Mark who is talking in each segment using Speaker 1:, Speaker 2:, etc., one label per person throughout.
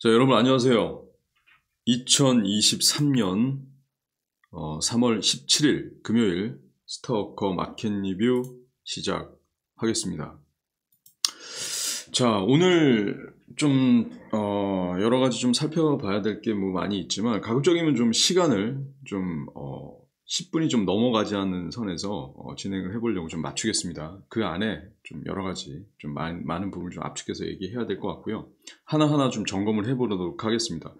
Speaker 1: 자, 여러분 안녕하세요. 2023년 3월 17일 금요일 스토커 마켓 리뷰 시작하겠습니다. 자, 오늘 좀 여러 가지 좀 살펴봐야 될 게 뭐 많이 있지만 가급적이면 좀 시간을 좀 10분이 좀 넘어가지 않는 선에서 진행을 해보려고 좀 맞추겠습니다. 그 안에 좀 여러 가지 좀 많은 부분을 좀 압축해서 얘기해야 될 것 같고요. 하나하나 좀 점검을 해보도록 하겠습니다.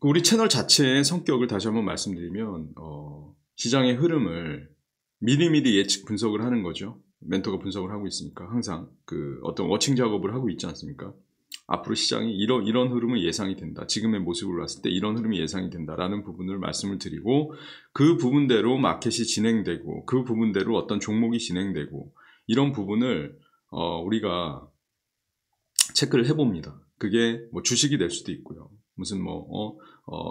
Speaker 1: 우리 채널 자체의 성격을 다시 한번 말씀드리면 시장의 흐름을 미리미리 예측 분석을 하는 거죠. 멘토가 분석을 하고 있으니까 항상 그 어떤 워칭 작업을 하고 있지 않습니까? 앞으로 시장이 이런 흐름은 예상이 된다. 지금의 모습으로 봤을 때 이런 흐름이 예상이 된다라는 부분을 말씀을 드리고 그 부분대로 마켓이 진행되고 그 부분대로 어떤 종목이 진행되고 이런 부분을 우리가 체크를 해봅니다. 그게 뭐 주식이 될 수도 있고요. 무슨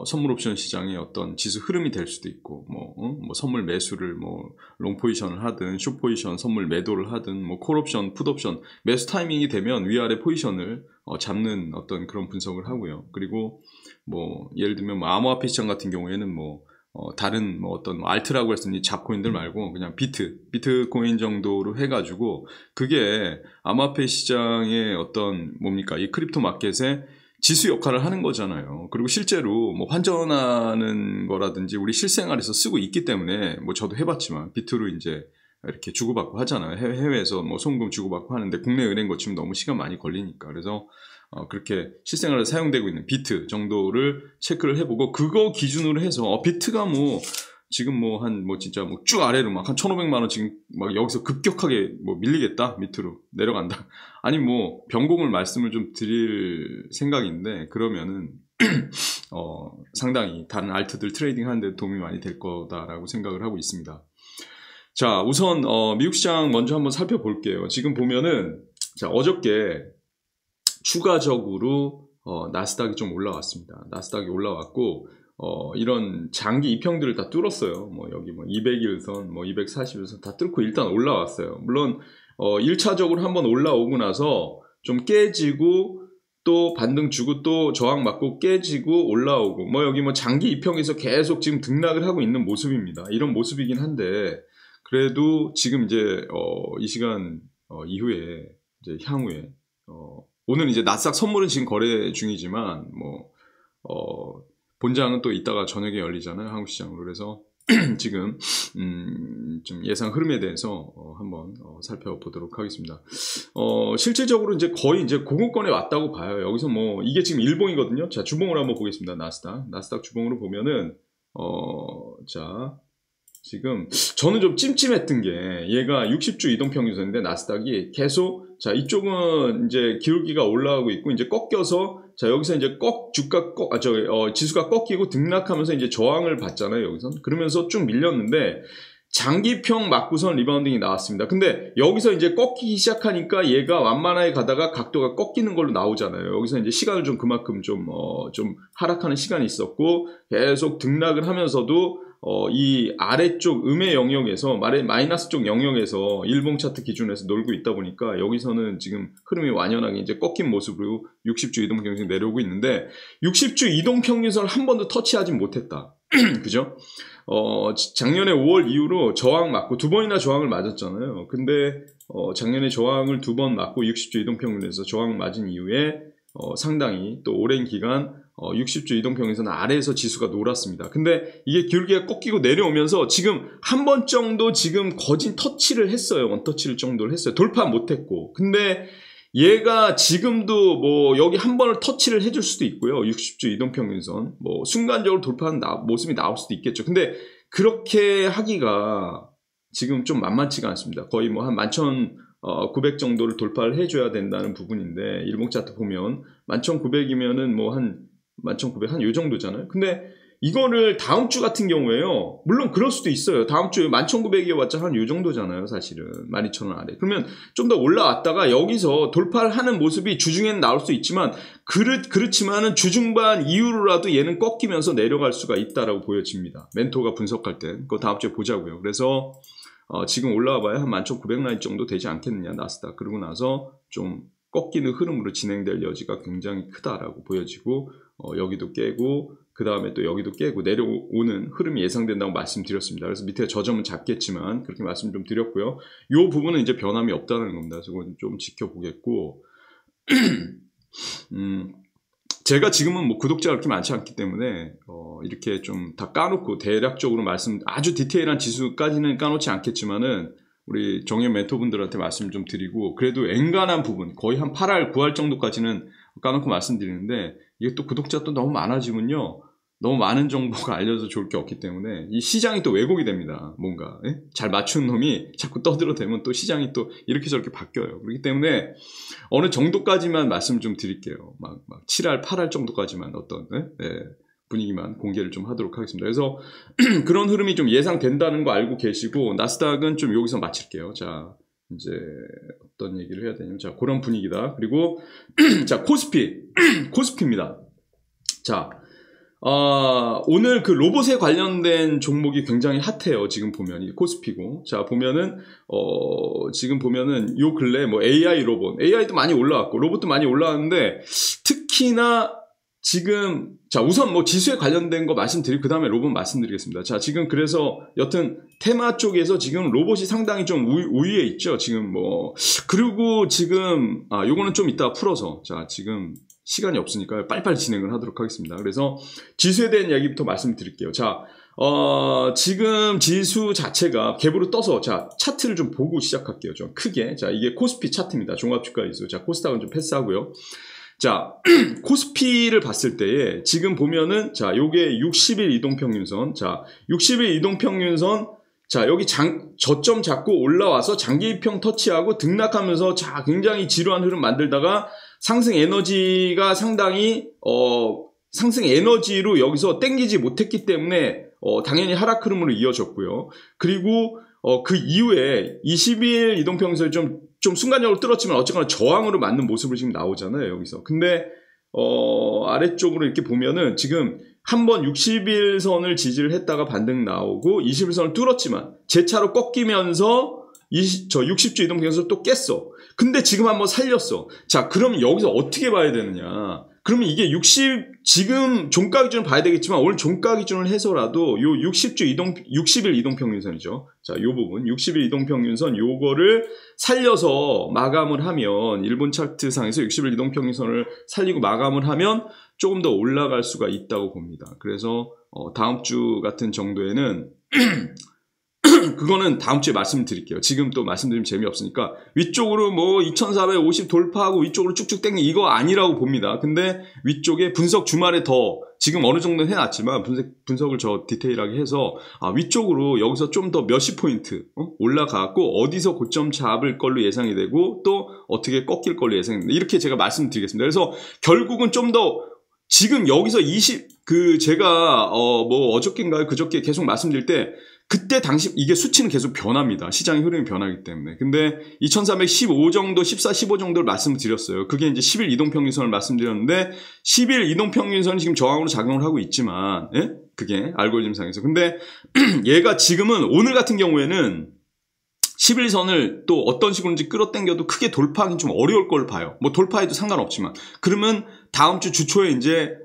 Speaker 1: 선물 옵션 시장의 어떤 지수 흐름이 될 수도 있고, 선물 매수를 롱 포지션을 하든, 숏 포지션 선물 매도를 하든, 콜 옵션, 풋 옵션, 매수 타이밍이 되면 위아래 포지션을 잡는 어떤 그런 분석을 하고요. 그리고 예를 들면 암호화폐 시장 같은 경우에는 다른 어떤 알트라고 했으니 잡코인들 말고 그냥 비트코인 정도로 해가지고 그게 암호화폐 시장의 어떤 이 크립토 마켓의 지수 역할을 하는 거잖아요. 그리고 실제로 환전하는 거라든지 우리 실생활에서 쓰고 있기 때문에 저도 해봤지만 비트로 이제 이렇게 주고받고 하잖아요. 해외에서 송금 주고받고 하는데 국내 은행 거치면 너무 시간 많이 걸리니까. 그래서 그렇게 실생활에 사용되고 있는 비트 정도를 체크를 해보고 그거 기준으로 해서 비트가 지금 진짜 쭉 아래로 한 1,500만 원 지금 여기서 급격하게 밀리겠다 밑으로 내려간다. 아니 변곡을 말씀을 좀 드릴 생각인데 그러면은 상당히 다른 알트들 트레이딩 하는데 도움이 많이 될 거다라고 생각을 하고 있습니다. 자, 우선 미국 시장 먼저 한번 살펴볼게요. 지금 보면은 자, 어저께 추가적으로 나스닥이 좀 올라왔습니다. 나스닥이 올라왔고 이런 장기 이평들을 다 뚫었어요. 여기 200일선, 240일선 다 뚫고 일단 올라왔어요. 물론 1차적으로 한번 올라오고 나서 좀 깨지고 또 반등 주고 또 저항 맞고 깨지고 올라오고 여기 장기 이평에서 계속 지금 등락을 하고 있는 모습입니다. 이런 모습이긴 한데 그래도 지금 이제 이 시간 이후에 이제 향후에 오늘 이제 나스닥 선물은 지금 거래 중이지만 본장은 또 이따가 저녁에 열리잖아요. 한국 시장으로. 그래서 지금 좀 예상 흐름에 대해서 한번 살펴보도록 하겠습니다. 실질적으로 이제 거의 이제 고공권에 왔다고 봐요. 여기서 이게 지금 일봉이거든요. 자, 주봉으로 한번 보겠습니다. 나스닥 주봉으로 보면은 자, 지금 저는 좀 찜찜했던 게 얘가 60주 이동평균선인데 나스닥이 계속 자, 이쪽은 이제 기울기가 올라가고 있고 이제 꺾여서 자, 여기서 이제 지수가 꺾이고 등락하면서 이제 저항을 받잖아요, 여기선. 그러면서 쭉 밀렸는데 장기평 맞고선 리바운딩이 나왔습니다. 근데 여기서 이제 꺾이기 시작하니까 얘가 완만하게 가다가 각도가 꺾이는 걸로 나오잖아요. 여기서 이제 시간을 좀 그만큼 좀 하락하는 시간이 있었고 계속 등락을 하면서도 이 아래쪽 음의 영역에서 마이너스 쪽 영역에서 일봉 차트 기준에서 놀고 있다 보니까 여기서는 지금 흐름이 완연하게 이제 꺾인 모습으로 60주 이동평균선이 내려오고 있는데 60주 이동평균선을 한 번도 터치하지 못했다. 그죠? 작년에 5월 이후로 저항 맞고 두 번이나 저항을 맞았잖아요. 근데 작년에 저항을 두 번 맞고 60주 이동평균에서 저항 맞은 이후에 상당히 또 오랜 기간 60주 이동평균선 아래에서 지수가 놀았습니다. 근데 이게 기울기가 꺾이고 내려오면서 지금 한 번 정도 지금 거진 터치를 했어요. 원터치를 정도를 했어요. 돌파 못했고. 근데 얘가 지금도 여기 한 번을 터치를 해줄 수도 있고요. 60주 이동평균선. 순간적으로 돌파하는 모습이 나올 수도 있겠죠. 근데 그렇게 하기가 지금 좀 만만치가 않습니다. 거의 한 11,900 정도를 돌파를 해줘야 된다는 부분인데, 일봉 차트 보면 11,900이면은 한 11,900 한 요 정도잖아요. 근데 이거를 다음 주 같은 경우에요. 물론 그럴 수도 있어요. 다음 주에 11,900이어봤자 한 요 정도잖아요. 사실은 12,000원 아래. 그러면 좀 더 올라왔다가 여기서 돌파를 하는 모습이 주중에는 나올 수 있지만 그렇지만은 주중반 이후로라도 얘는 꺾이면서 내려갈 수가 있다라고 보여집니다. 멘토가 분석할 때 그거 다음 주에 보자고요. 그래서 지금 올라와 봐야 한 11,900 라인 정도 되지 않겠느냐, 나스닥. 그러고 나서 좀 꺾이는 흐름으로 진행될 여지가 굉장히 크다라고 보여지고 여기도 깨고 그 다음에 또 여기도 깨고 내려오는 흐름이 예상된다고 말씀드렸습니다. 그래서 밑에 저점은 작겠지만 그렇게 말씀 좀 드렸고요. 이 부분은 이제 변함이 없다는 겁니다. 그래서 그건 좀 지켜보겠고 제가 지금은 뭐 구독자가 그렇게 많지 않기 때문에 이렇게 좀 다 까놓고 대략적으로 아주 디테일한 지수까지는 까놓지 않겠지만은 우리 정현 멘토분들한테 말씀 좀 드리고 그래도 엔간한 부분 거의 한 8할 9할 정도까지는 까놓고 말씀드리는데 이게 또 구독자 또 너무 많아지면요 너무 많은 정보가 알려져 좋을 게 없기 때문에 이 시장이 또 왜곡이 됩니다. 뭔가 잘 맞춘 놈이 자꾸 떠들어대면 또 시장이 또 이렇게 저렇게 바뀌어요. 그렇기 때문에 어느 정도까지만 말씀 좀 드릴게요. 막 7할 8할 정도까지만 어떤 분위기만 공개를 좀 하도록 하겠습니다. 그래서 그런 흐름이 좀 예상된다는 거 알고 계시고 나스닥은 좀 여기서 마칠게요. 자 이제 어떤 얘기를 해야 되냐면 자 그런 분위기다. 그리고 자 코스피입니다. 자 오늘 그 로봇에 관련된 종목이 굉장히 핫해요. 지금 보면 이 코스피고 자 보면은 지금 보면은 요 근래 뭐 AI 로봇 AI도 많이 올라왔고 로봇도 많이 올라왔는데 특히나 지금 자 우선 뭐 지수에 관련된 거 말씀드리고 그 다음에 로봇 말씀드리겠습니다. 자 지금 그래서 여튼 테마 쪽에서 지금 로봇이 상당히 좀 우위에 있죠. 지금 뭐 그리고 지금 요거는 좀 이따 풀어서 자 지금 시간이 없으니까 빨리빨리 진행을 하도록 하겠습니다. 그래서 지수에 대한 이야기부터 말씀드릴게요. 자 지금 지수 자체가 갭으로 떠서 자 차트를 좀 보고 시작할게요. 좀 크게 자 이게 코스피 차트입니다. 종합주가지수 자 코스닥은 좀 패스하고요. 자, 코스피를 봤을 때에 지금 보면은 자, 요게 60일 이동평균선. 자, 60일 이동평균선. 자, 여기 저점 잡고 올라와서 장기 이평 터치하고 등락하면서 자, 굉장히 지루한 흐름 만들다가 상승 에너지가 상당히 상승 에너지로 여기서 땡기지 못했기 때문에 당연히 하락 흐름으로 이어졌고요. 그리고 그 이후에 20일 이동평균선이 좀 순간적으로 뚫었지만 어쨌거나 저항으로 맞는 모습으로 지금 나오잖아요, 여기서. 근데 아래쪽으로 이렇게 보면은 지금 한번 60일선을 지지를 했다가 반등 나오고 20일선을 뚫었지만 재차로 꺾이면서 저 60주 이동평균선을 또 깼어. 근데 지금 한번 살렸어. 자, 그럼 여기서 어떻게 봐야 되느냐? 그러면 이게 지금 종가 기준을 봐야 되겠지만 오늘 종가 기준을 해서라도 요 60일 이동평균선이죠. 자, 요 부분 60일 이동평균선 요거를 살려서 마감을 하면 일본 차트상에서 60일 이동평균선을 살리고 마감을 하면 조금 더 올라갈 수가 있다고 봅니다. 그래서 다음 주 같은 정도에는 그거는 다음 주에 말씀드릴게요. 지금 또 말씀드리면 재미없으니까 위쪽으로 뭐 2450 돌파하고 위쪽으로 쭉쭉 땡기 이거 아니라고 봅니다. 근데 위쪽에 분석 주말에 더 지금 어느 정도 해놨지만 분석을 저 디테일하게 해서 위쪽으로 여기서 좀 더 몇십 포인트 올라가고 어디서 고점 잡을 걸로 예상이 되고 또 어떻게 꺾일 걸로 예상이 됩니다. 이렇게 제가 말씀드리겠습니다. 그래서 결국은 좀 더 지금 여기서 제가 뭐 어저께인가요? 그저께 계속 말씀드릴 때 그때 당시 이게 수치는 계속 변합니다. 시장의 흐름이 변하기 때문에. 근데 2315 정도, 14, 15 정도를 말씀드렸어요. 그게 이제 10일 이동평균선을 말씀드렸는데 10일 이동평균선이 지금 저항으로 작용을 하고 있지만 그게 알고리즘상에서. 근데 얘가 지금은 오늘 같은 경우에는 11선을 또 어떤 식으로인지 끌어당겨도 크게 돌파하기 좀 어려울 걸 봐요. 뭐 돌파해도 상관없지만. 그러면 다음 주 주초에 이제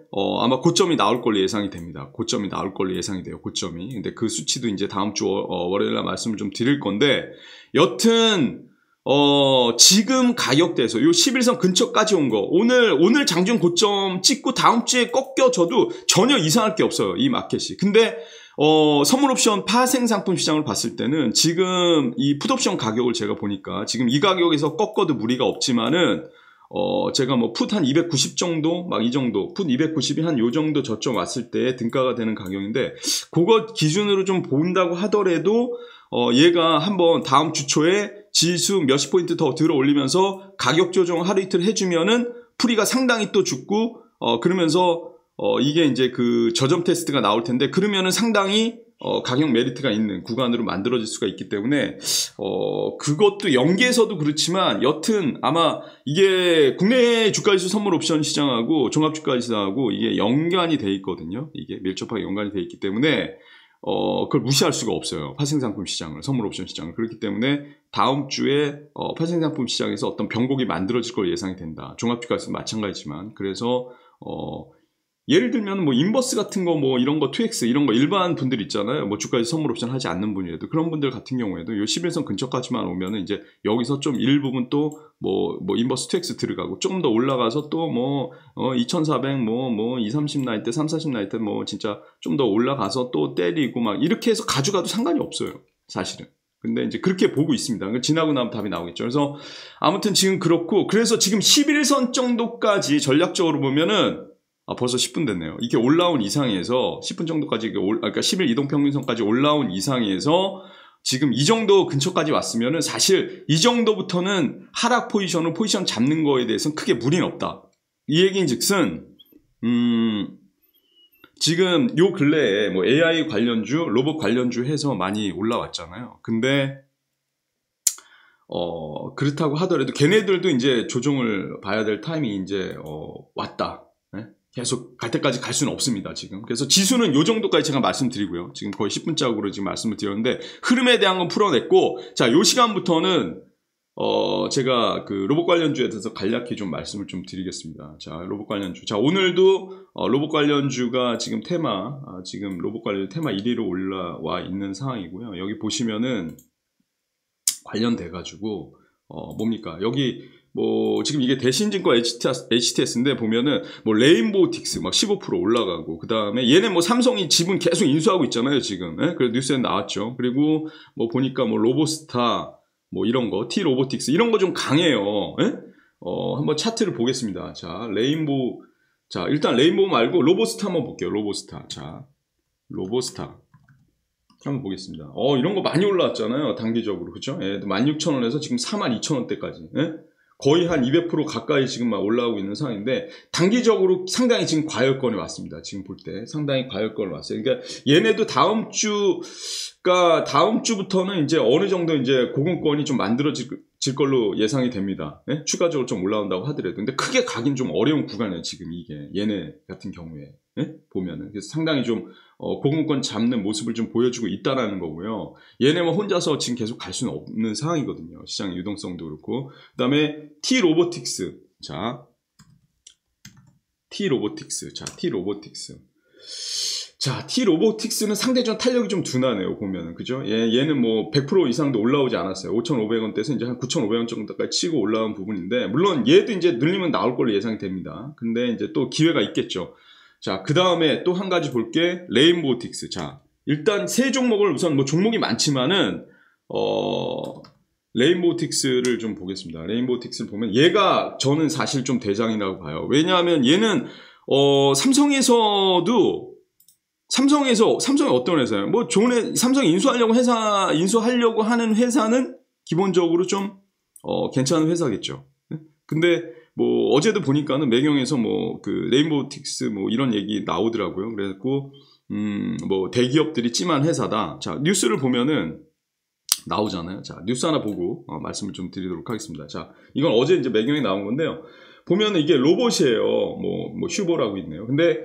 Speaker 1: 아마 고점이 나올 걸로 예상이 됩니다. 고점이 나올 걸로 예상이 돼요. 고점이. 근데 그 수치도 이제 다음 주 월요일날 말씀을 좀 드릴 건데 여튼 지금 가격대에서 요 11선 근처까지 온 거 오늘 장중 고점 찍고 다음 주에 꺾여져도 전혀 이상할 게 없어요. 이 마켓이. 근데 선물 옵션 파생 상품 시장을 봤을 때는 지금 이 풋옵션 가격을 제가 보니까 지금 이 가격에서 꺾어도 무리가 없지만은 제가 뭐 풋 한 290 정도 막 이 정도 풋 290이 한 요 정도 저점 왔을 때 등가가 되는 가격인데 그거 기준으로 좀 본다고 하더라도 얘가 한번 다음 주 초에 지수 몇십 포인트 더 들어 올리면서 가격 조정 하루 이틀 해주면은 풀이가 상당히 또 죽고 그러면서 이게 이제 그 저점 테스트가 나올 텐데 그러면은 상당히 가격 메리트가 있는 구간으로 만들어질 수가 있기 때문에 그것도 연계에서도 그렇지만 여튼 아마 이게 국내 주가지수 선물 옵션 시장하고 종합주가지수하고 이게 연관이 돼 있거든요. 이게 밀접하게 연관이 돼 있기 때문에 그걸 무시할 수가 없어요. 파생상품 시장을, 선물 옵션 시장을. 그렇기 때문에 다음 주에 파생상품 시장에서 어떤 변곡이 만들어질 걸 예상이 된다. 종합주가에서도 마찬가지지만. 그래서 예를 들면 뭐 인버스 같은 거 뭐 이런 거 2X 이런 거 일반 분들 있잖아요. 뭐 주가에서 선물 옵션 하지 않는 분이라도 그런 분들 같은 경우에도 요 11선 근처까지만 오면은 이제 여기서 좀 일부분 또 뭐 인버스 2X 들어가고 조금 더 올라가서 또 뭐 2400 뭐 2, 30 나이 때 3, 40 나이 때 뭐 진짜 좀 더 올라가서 또 때리고 막 이렇게 해서 가져가도 상관이 없어요. 사실은. 근데 이제 그렇게 보고 있습니다. 지나고 나면 답이 나오겠죠. 그래서 아무튼 지금 그렇고 그래서 지금 11선 정도까지 전략적으로 보면은 벌써 10분 됐네요. 이게 올라온 이상에서 10분 정도까지 그러니까 10일 이동평균선까지 올라온 이상에서 지금 이 정도 근처까지 왔으면은 사실 이 정도부터는 하락 포지션 잡는 거에 대해서는 크게 무리는 없다. 이 얘기인즉슨 지금 요 근래에 뭐 AI 관련주, 로봇 관련주 해서 많이 올라왔잖아요. 근데 그렇다고 하더라도 걔네들도 이제 조정을 봐야 될 타이밍이 이제 왔다. 네? 계속 갈 때까지 갈 수는 없습니다, 지금. 그래서 지수는 요 정도까지 제가 말씀드리고요. 지금 거의 10분짝으로 지금 말씀을 드렸는데, 흐름에 대한 건 풀어냈고, 자, 요 시간부터는, 제가 그 로봇 관련주에 대해서 간략히 좀 말씀을 좀 드리겠습니다. 자, 로봇 관련주. 자, 오늘도, 로봇 관련주가 지금 지금 로봇 관련주 테마 1위로 올라와 있는 상황이고요. 여기 보시면은, 관련돼가지고, 뭡니까? 여기, 뭐 지금 이게 대신증권 HTS인데 보면은 뭐 레인보우틱스 막 15% 올라가고 그 다음에 얘네 뭐 삼성이 지분 계속 인수하고 있잖아요 지금. 예? 그래서 뉴스에 나왔죠. 그리고 뭐 보니까 뭐 로보스타 뭐 이런 거 T-로보틱스 이런 거 좀 강해요. 예? 한번 차트를 보겠습니다. 자 레인보우 자 일단 레인보우 말고 로보스타 한번 볼게요. 로보스타 자 로보스타 한번 보겠습니다. 이런 거 많이 올라왔잖아요 단기적으로 그죠? 예, 16,000원에서 지금 42,000원대까지. 예? 거의 한 200% 가까이 지금 막 올라오고 있는 상황인데 단기적으로 상당히 지금 과열권에 왔습니다. 지금 볼 때 상당히 과열권에 왔어요. 그러니까 얘네도 다음 주부터는 이제 어느 정도 이제 고공권이 좀 만들어질 걸로 예상이 됩니다. 네? 추가적으로 좀 올라온다고 하더라도 근데 크게 가긴 좀 어려운 구간이에요. 지금 이게 얘네 같은 경우에 네? 보면은 그래서 상당히 좀 고공권 잡는 모습을 좀 보여주고 있다라는 거고요. 얘네만 혼자서 지금 계속 갈 수는 없는 상황이거든요. 시장의 유동성도 그렇고. 그 다음에 T-로보틱스. 자, T-로보틱스. 자, T-로보틱스는 상대적으로 탄력이 좀 둔하네요. 보면은. 그죠? 얘는 뭐 100% 이상도 올라오지 않았어요. 5,500원대에서 이제 한 9,500원 정도까지 치고 올라온 부분인데, 물론 얘도 이제 늘리면 나올 걸로 예상이 됩니다. 근데 이제 또 기회가 있겠죠. 자, 그 다음에 또 한 가지 볼게 레인보우틱스. 자, 일단 세 종목을 우선 뭐 종목이 많지만은, 레인보우틱스를 좀 보겠습니다. 레인보우틱스를 보면 얘가 저는 사실 좀 대장이라고 봐요. 왜냐하면 얘는, 삼성이 어떤 회사예요? 뭐 좋은 삼성이 인수하려고 하는 회사는 기본적으로 좀, 괜찮은 회사겠죠. 근데, 뭐 어제도 보니까는 매경에서 뭐 그 레인보우틱스 뭐 이런 얘기 나오더라고요. 그래갖고 뭐 대기업들이 찜한 회사다. 자 뉴스를 보면은 나오잖아요. 자 뉴스 하나 보고 말씀을 좀 드리도록 하겠습니다. 자 이건 어제 이제 매경에 나온 건데요. 보면은 이게 로봇이에요. 뭐 휴보라고 있네요. 근데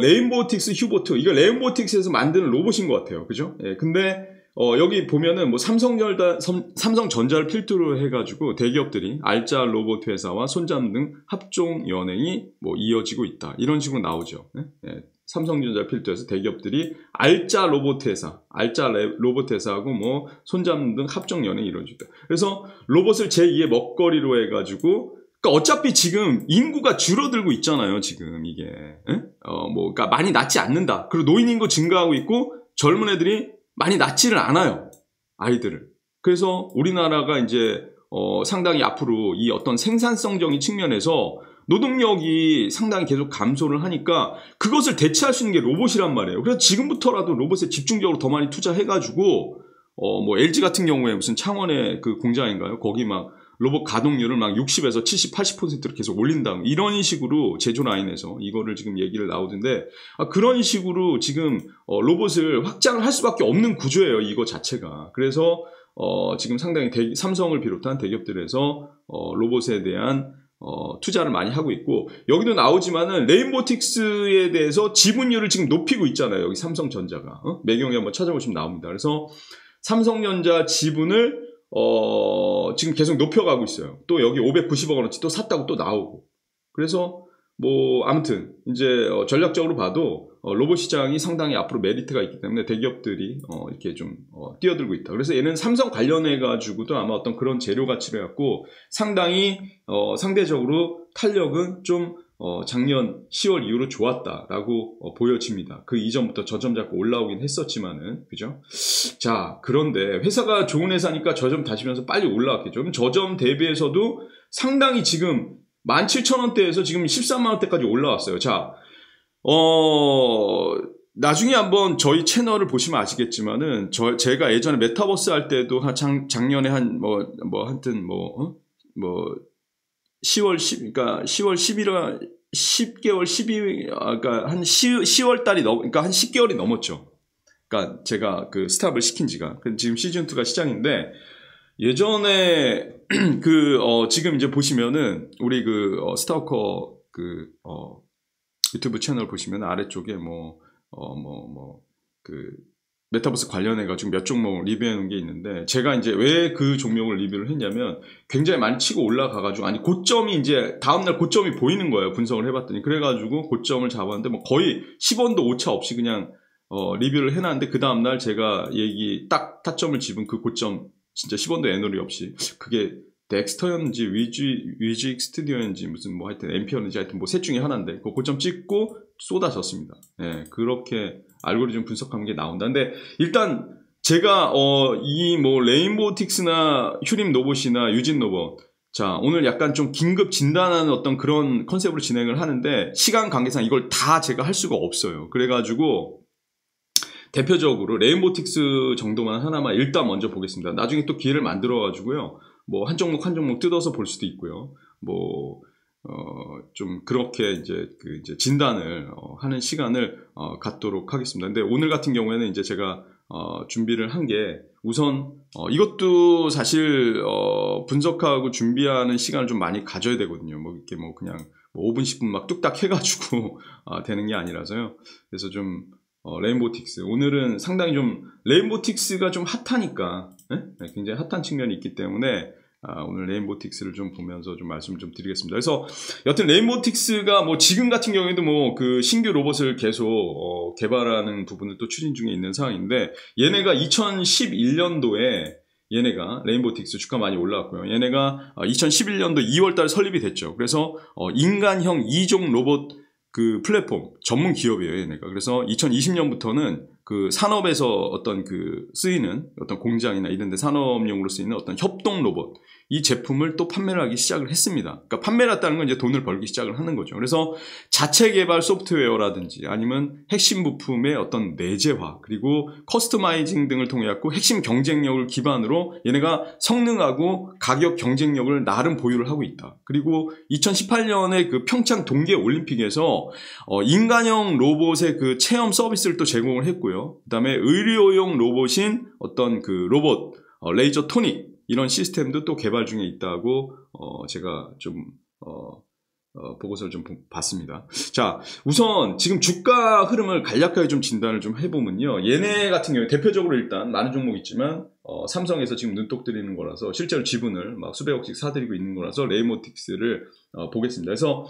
Speaker 1: 레인보우틱스 휴보2 이거 레인보우틱스에서 만드는 로봇인 것 같아요. 그죠? 예. 근데 여기 보면은 뭐 삼성전자를 필두로 해가지고 대기업들이 알짜 로봇 회사와 손잡는 등 합종 연행이 뭐 이어지고 있다. 이런 식으로 나오죠. 네? 삼성전자 필두에서 대기업들이 알짜 로봇 회사하고 뭐 손잡는 등 합종 연행이 이루어지다. 그래서 로봇을 제2의 먹거리로 해가지고 그러니까 어차피 지금 인구가 줄어들고 있잖아요. 지금 이게 그러니까 많이 낳지 않는다. 그리고 노인 인구 증가하고 있고 젊은 애들이 많이 낳지를 않아요. 아이들을. 그래서 우리나라가 이제 상당히 앞으로 이 어떤 생산성적인 측면에서 노동력이 상당히 계속 감소를 하니까 그것을 대체할 수 있는 게 로봇이란 말이에요. 그래서 지금부터라도 로봇에 집중적으로 더 많이 투자해가지고 뭐 LG 같은 경우에 무슨 창원의 그 공장인가요? 거기 막 로봇 가동률을 막 60에서 70, 80%로 계속 올린다. 이런 식으로 제조 라인에서 이거를 지금 얘기를 나오던데 그런 식으로 지금 로봇을 확장을 할 수밖에 없는 구조예요. 이거 자체가. 그래서 지금 상당히 삼성을 비롯한 대기업들에서 로봇에 대한 투자를 많이 하고 있고, 여기도 나오지만은 레인보틱스에 대해서 지분율을 지금 높이고 있잖아요. 여기 삼성전자가. 매경에 한번 찾아보시면 나옵니다. 그래서 삼성전자 지분을 지금 계속 높여가고 있어요. 또 여기 590억 원어치 또 샀다고 또 나오고. 그래서 뭐 아무튼 이제 전략적으로 봐도 로봇 시장이 상당히 앞으로 메리트가 있기 때문에 대기업들이 이렇게 좀 뛰어들고 있다. 그래서 얘는 삼성 관련해 가지고도 아마 어떤 그런 재료 가치를 갖고 상당히 상대적으로 탄력은 좀 작년 10월 이후로 좋았다라고 보여집니다. 그 이전부터 저점 잡고 올라오긴 했었지만은, 그죠? 자, 그런데 회사가 좋은 회사니까 저점 다시면서 빨리 올라왔겠죠. 그럼 저점 대비해서도 상당히 지금 17,000원대에서 지금 13만원대까지 올라왔어요. 자, 나중에 한번 저희 채널을 보시면 아시겠지만은, 제가 예전에 메타버스 할 때도 작년에 하여튼 10개월 12, 그러니까 한 10월 달이 그러니까 한 10개월이 넘었죠. 그러니까 제가 그 스탑을 시킨 지가. 지금 시즌2가 시작인데, 예전에 지금 이제 보시면은 우리 스타워커 유튜브 채널 보시면 아래쪽에 메타버스 관련해가지고 몇 종목 리뷰해 놓은 게 있는데, 제가 이제 왜 그 종목을 리뷰를 했냐면 굉장히 많이 치고 올라가가지고, 아니 고점이 이제 다음날 고점이 보이는 거예요. 분석을 해봤더니. 그래가지고 고점을 잡았는데 뭐 거의 10원도 오차 없이 그냥 리뷰를 해놨는데, 그 다음날 제가 딱 타점을 집은 그 고점 진짜 10원도 애널이 없이, 그게 덱스터였는지 위직 스튜디오였는지 무슨 뭐 하여튼 엠피어였는지 하여튼 뭐 셋 중에 하나인데 그 고점 찍고 쏟아졌습니다. 예, 그렇게 알고리즘 분석한 게 나온다. 근데 일단 제가 이 뭐 레인보틱스나 휴림 로봇이나 유진 로봇, 자, 오늘 약간 좀 긴급 진단하는 어떤 그런 컨셉으로 진행을 하는데 시간 관계상 이걸 다 제가 할 수가 없어요. 그래가지고 대표적으로 레인보틱스 정도만 하나만 일단 먼저 보겠습니다. 나중에 또 기회를 만들어가지고요. 뭐 한 종목 한 종목 뜯어서 볼 수도 있고요. 뭐 좀 그렇게 이제 진단을 하는 시간을 갖도록 하겠습니다. 근데 오늘 같은 경우에는 이제 제가 준비를 한 게, 우선 이것도 사실 분석하고 준비하는 시간을 좀 많이 가져야 되거든요. 뭐 이렇게 뭐 그냥 5분 10분 막 뚝딱 해가지고 되는 게 아니라서요. 그래서 좀 레인보틱스, 오늘은 상당히 좀 레인보틱스가 좀 핫하니까, 네? 굉장히 핫한 측면이 있기 때문에 오늘 레인보틱스를 좀 보면서 좀 말씀을 좀 드리겠습니다. 그래서 여튼 레인보틱스가 뭐 지금 같은 경우에도 뭐 그 신규 로봇을 계속 개발하는 부분을 또 추진 중에 있는 상황인데, 얘네가 2011년도에 얘네가 레인보틱스 주가 많이 올라왔고요. 얘네가 2011년도 2월달에 설립이 됐죠. 그래서 인간형 2종 로봇 그 플랫폼 전문 기업이에요, 얘네가. 그래서 2020년부터는 그 산업에서 어떤 그 쓰이는 어떤 공장이나 이런 데 산업용으로 쓰이는 어떤 협동 로봇, 이 제품을 또 판매를 하기 시작을 했습니다. 그러니까 판매를 했다는 건 이제 돈을 벌기 시작을 하는 거죠. 그래서 자체 개발 소프트웨어라든지 아니면 핵심 부품의 어떤 내재화, 그리고 커스터마이징 등을 통해 갖고 핵심 경쟁력을 기반으로 얘네가 성능하고 가격 경쟁력을 나름 보유를 하고 있다. 그리고 2018년에 그 평창 동계 올림픽에서 인간형 로봇의 그 체험 서비스를 또 제공을 했고요. 그다음에 의료용 로봇인 어떤 그 로봇 레이저 토닉, 이런 시스템도 또 개발 중에 있다고 제가 좀 보고서를 좀 봤습니다. 자, 우선 지금 주가 흐름을 간략하게 좀 진단을 좀 해보면요, 얘네 같은 경우에 대표적으로 일단 많은 종목 있지만 삼성에서 지금 눈독 들이는 거라서 실제로 지분을 막 수백억씩 사들이고 있는 거라서 레인보틱스를 보겠습니다. 그래서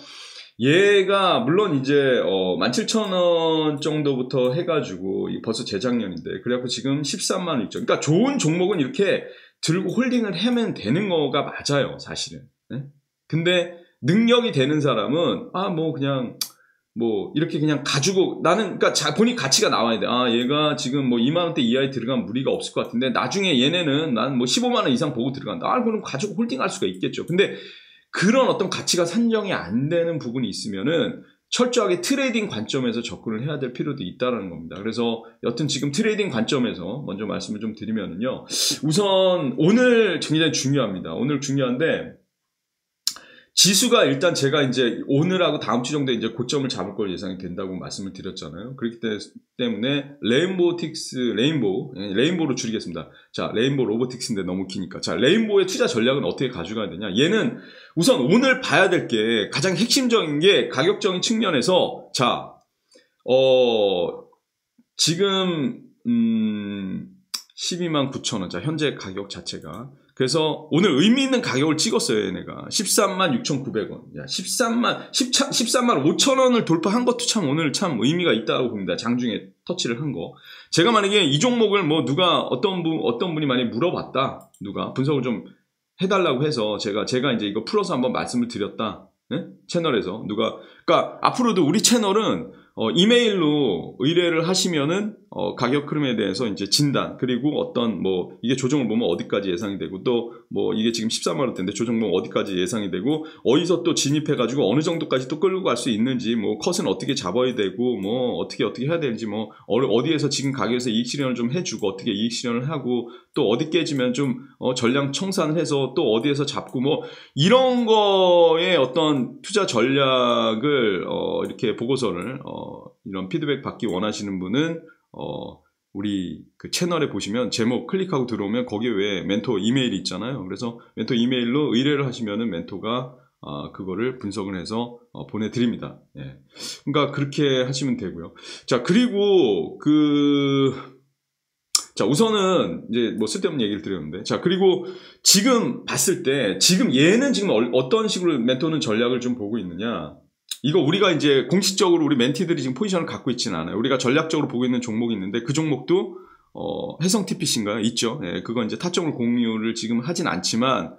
Speaker 1: 얘가 물론 이제 17,000원 정도부터 해가지고 벌써 재작년인데, 그래갖고 지금 13만 원 있죠. 그러니까 좋은 종목은 이렇게 들고 홀딩을 하면 되는 거가 맞아요, 사실은. 네? 근데 능력이 되는 사람은 그냥 이렇게 그냥 가지고, 나는 그러니까 본인 가치가 나와야 돼. 얘가 지금 뭐 2만 원대 이하에 들어가면 무리가 없을 것 같은데 나중에 얘네는 난 뭐 15만 원 이상 보고 들어간다. 그럼 가지고 홀딩할 수가 있겠죠. 근데 그런 어떤 가치가 산정이 안 되는 부분이 있으면은 철저하게 트레이딩 관점에서 접근을 해야 될 필요도 있다는 겁니다. 그래서 여튼 지금 트레이딩 관점에서 먼저 말씀을 좀 드리면은요, 우선 오늘 굉장히 중요합니다. 오늘 중요한데, 지수가 일단 제가 이제 오늘하고 다음 주 정도에 이제 고점을 잡을 걸 예상이 된다고 말씀을 드렸잖아요. 그렇기 때문에 레인보우로 줄이겠습니다. 자, 레인보우 로보틱스인데 너무 기니까. 자, 레인보우의 투자 전략은 어떻게 가져가야 되냐? 얘는 우선 오늘 봐야 될 게 가장 핵심적인 게 가격적인 측면에서 자, 지금 129,000원. 자, 현재 가격 자체가. 그래서 오늘 의미 있는 가격을 찍었어요, 얘네가. 136,900원. 야, 13만 5천원을 돌파한 것도 참 오늘 참 의미가 있다고 봅니다. 장중에 터치를 한 거. 제가 만약에 이 종목을 뭐 누가 어떤 분이 많이 물어봤다. 누가 분석을 좀 해달라고 해서 제가 이제 이거 풀어서 한번 말씀을 드렸다. 네? 채널에서 그러니까 앞으로도 우리 채널은 이메일로 의뢰를 하시면은 가격 흐름에 대해서 이제 진단, 그리고 어떤 뭐 이게 조정을 보면 어디까지 예상이 되고, 또 뭐 이게 지금 13만 원대인데 조정 보면 어디까지 예상이 되고, 어디서 또 진입해 가지고 어느 정도까지 또 끌고 갈 수 있는지, 뭐 컷은 어떻게 잡아야 되고, 뭐 어떻게 해야 되는지, 뭐 어디에서 지금 가격에서 이익 실현을 좀 해주고, 어떻게 이익 실현을 하고, 또 어디 깨지면 좀 전량 청산을 해서 또 어디에서 잡고, 뭐 이런 거에 어떤 투자 전략을 이렇게 보고서를 이런 피드백 받기 원하시는 분은 우리 그 채널에 보시면 제목 클릭하고 들어오면 거기에 왜 멘토 이메일이 있잖아요. 그래서 멘토 이메일로 의뢰를 하시면은 멘토가 그거를 분석을 해서 보내드립니다. 예. 그러니까 그렇게 하시면 되고요. 자, 그리고 자, 우선은 이제 뭐 쓸데없는 얘기를 드렸는데, 자, 그리고 지금 봤을 때 얘는 지금 어떤 식으로 멘토는 전략을 좀 보고 있느냐? 이거 우리가 이제 공식적으로 우리 멘티들이 지금 포지션을 갖고 있지는 않아요. 우리가 전략적으로 보고 있는 종목이 있는데, 그 종목도 해성 TPC인가요? 있죠. 예, 그건 이제 타점을 공유를 지금 하진 않지만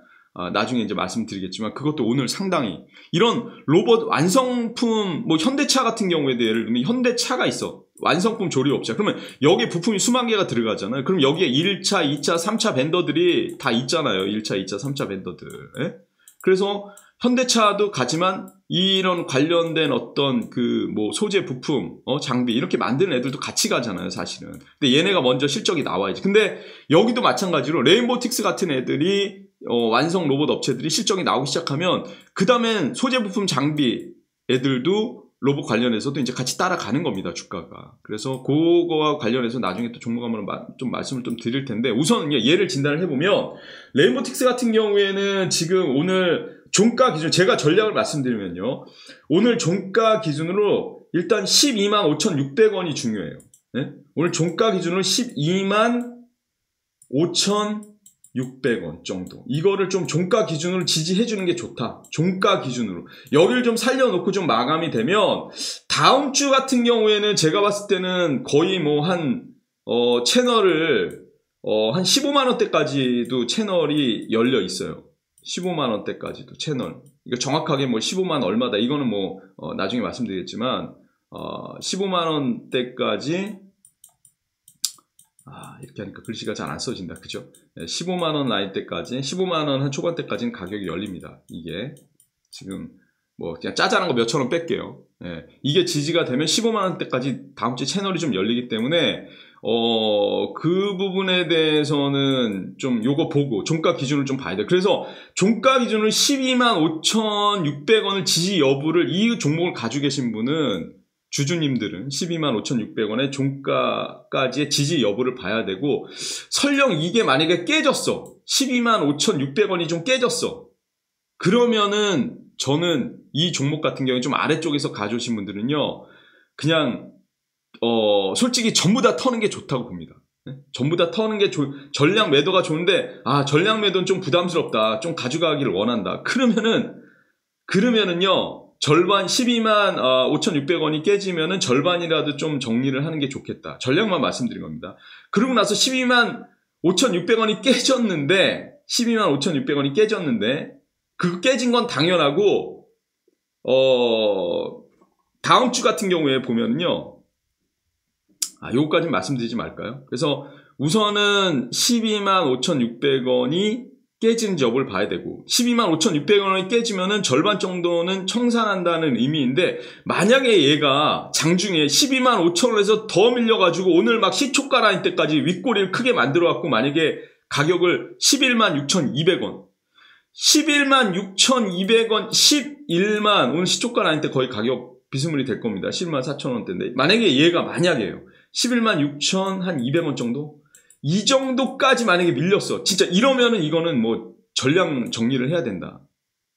Speaker 1: 나중에 이제 말씀드리겠지만, 그것도 오늘 상당히 이런 로봇 완성품, 뭐 현대차 같은 경우에도 예를 들면 현대차가 있어. 완성품 조립업체. 그러면 여기에 부품이 수만 개가 들어가잖아요. 그럼 여기에 1차, 2차, 3차 벤더들이 다 있잖아요. 1차, 2차, 3차 벤더들. 예? 그래서 현대차도 가지만 이런 관련된 어떤 그 뭐 소재 부품, 장비 이렇게 만드는 애들도 같이 가잖아요, 사실은. 근데 얘네가 먼저 실적이 나와야지. 근데 여기도 마찬가지로 레인보틱스 같은 애들이 완성 로봇 업체들이 실적이 나오기 시작하면 그 다음엔 소재 부품 장비 애들도 로봇 관련해서도 이제 같이 따라가는 겁니다, 주가가. 그래서 그거와 관련해서 나중에 또 종목 한번 좀 말씀을 좀 드릴 텐데, 우선 얘를 진단을 해보면 레인보틱스 같은 경우에는 지금 오늘 종가 기준, 제가 전략을 말씀드리면요, 오늘 종가 기준으로 일단 125,600원이 중요해요. 네? 오늘 종가 기준으로 125,600원 정도. 이거를 좀 종가 기준으로 지지해주는 게 좋다. 종가 기준으로. 여기를 좀 살려놓고 좀 마감이 되면, 다음 주 같은 경우에는 제가 봤을 때는 거의 뭐 채널을, 한 15만원대까지도 채널이 열려 있어요. 15만원대까지도 채널. 이거 정확하게 뭐 15만 얼마다. 이거는 뭐, 나중에 말씀드리겠지만, 15만원대까지, 이렇게 하니까 글씨가 잘 안 써진다. 그죠? 15만원 라인 때까지, 15만원 한 초반대까지는 가격이 열립니다. 이게. 지금, 뭐, 그냥 짜잘한 거 몇천 원 뺄게요. 예. 이게 지지가 되면 15만원대까지 다음 주에 채널이 좀 열리기 때문에, 그 부분에 대해서는 좀 요거 보고, 종가 기준을 좀 봐야 돼요. 그래서 종가 기준을 125,600원을 지지 여부를 이 종목을 가지고 계신 분은, 주주님들은 125,600원의 종가까지의 지지 여부를 봐야 되고, 설령 이게 만약에 깨졌어. 125,600원이 좀 깨졌어. 그러면은 저는 이 종목 같은 경우에 좀 아래쪽에서 가져오신 분들은요, 그냥 솔직히 전부 다 터는 게 좋다고 봅니다. 네? 전부 다 터는 게 전량 매도가 좋은데, 전량 매도는 좀 부담스럽다. 좀 가져가기를 원한다. 그러면은요, 절반 125,600원이 깨지면은 절반이라도 좀 정리를 하는 게 좋겠다. 전략만 말씀드린 겁니다. 그러고 나서 125,600원이 깨졌는데, 그 깨진 건 당연하고, 다음 주 같은 경우에 보면요, 요거까지는 말씀드리지 말까요? 그래서 우선은 125,600원이 깨지는 여부를 봐야 되고, 125,600원이 깨지면은 절반 정도는 청산한다는 의미인데, 만약에 얘가 장중에 125,000원에서 더 밀려가지고 오늘 막 시초가 라인 때까지 윗꼬리를 크게 만들어갖고 만약에 가격을 116,200원, 11만 6,200원, 11만, 오늘 시초가 나올 때 거의 가격 비스무리 될 겁니다. 11만 4,000원대인데, 만약에 얘가 만약에요. 11만 6,200원 정도? 이 정도까지 만약에 밀렸어. 진짜 이러면은 이거는 뭐 전량 정리를 해야 된다.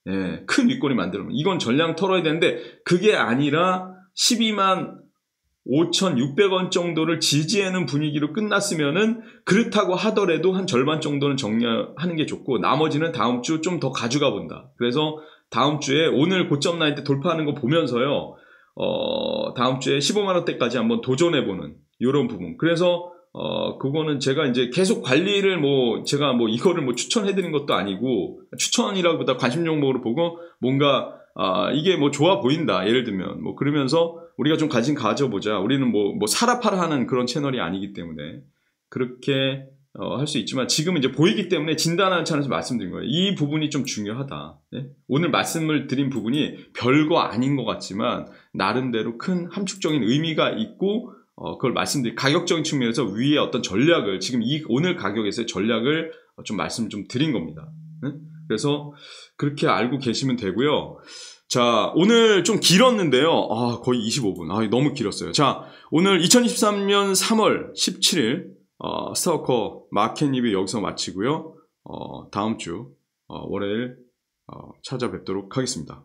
Speaker 1: 예, 큰 윗골이 만들면. 이건 전량 털어야 되는데, 그게 아니라 12만 5,600원 정도를 지지하는 분위기로 끝났으면은 그렇다고 하더라도 한 절반 정도는 정리하는 게 좋고 나머지는 다음 주 좀 더 가져가 본다. 그래서 다음 주에 오늘 고점 라인 때 돌파하는 거 보면서요. 다음 주에 15만 원대까지 한번 도전해 보는 이런 부분. 그래서 그거는 제가 이제 계속 관리를 제가 이거를 추천해 드린 것도 아니고 추천이라기보다 관심 종목으로 보고 뭔가 이게 좋아 보인다. 예를 들면 그러면서 우리가 좀 관심 가져보자. 우리는 사라 파라 하는 그런 채널이 아니기 때문에 그렇게 할 수 있지만 지금은 이제 보이기 때문에 진단하는 차원에서 말씀드린 거예요. 이 부분이 좀 중요하다. 네? 오늘 말씀을 드린 부분이 별거 아닌 것 같지만 나름대로 큰 함축적인 의미가 있고 그걸 말씀드린 가격적인 측면에서 위에 어떤 전략을 지금 오늘 가격에서의 전략을 좀 말씀 좀 드린 겁니다. 네? 그래서 그렇게 알고 계시면 되고요. 자, 오늘 좀 길었는데요. 거의 25분. 너무 길었어요. 자, 오늘 2023년 3월 17일 스타워커 마켓 리뷰 여기서 마치고요. 다음 주 월요일 찾아뵙도록 하겠습니다.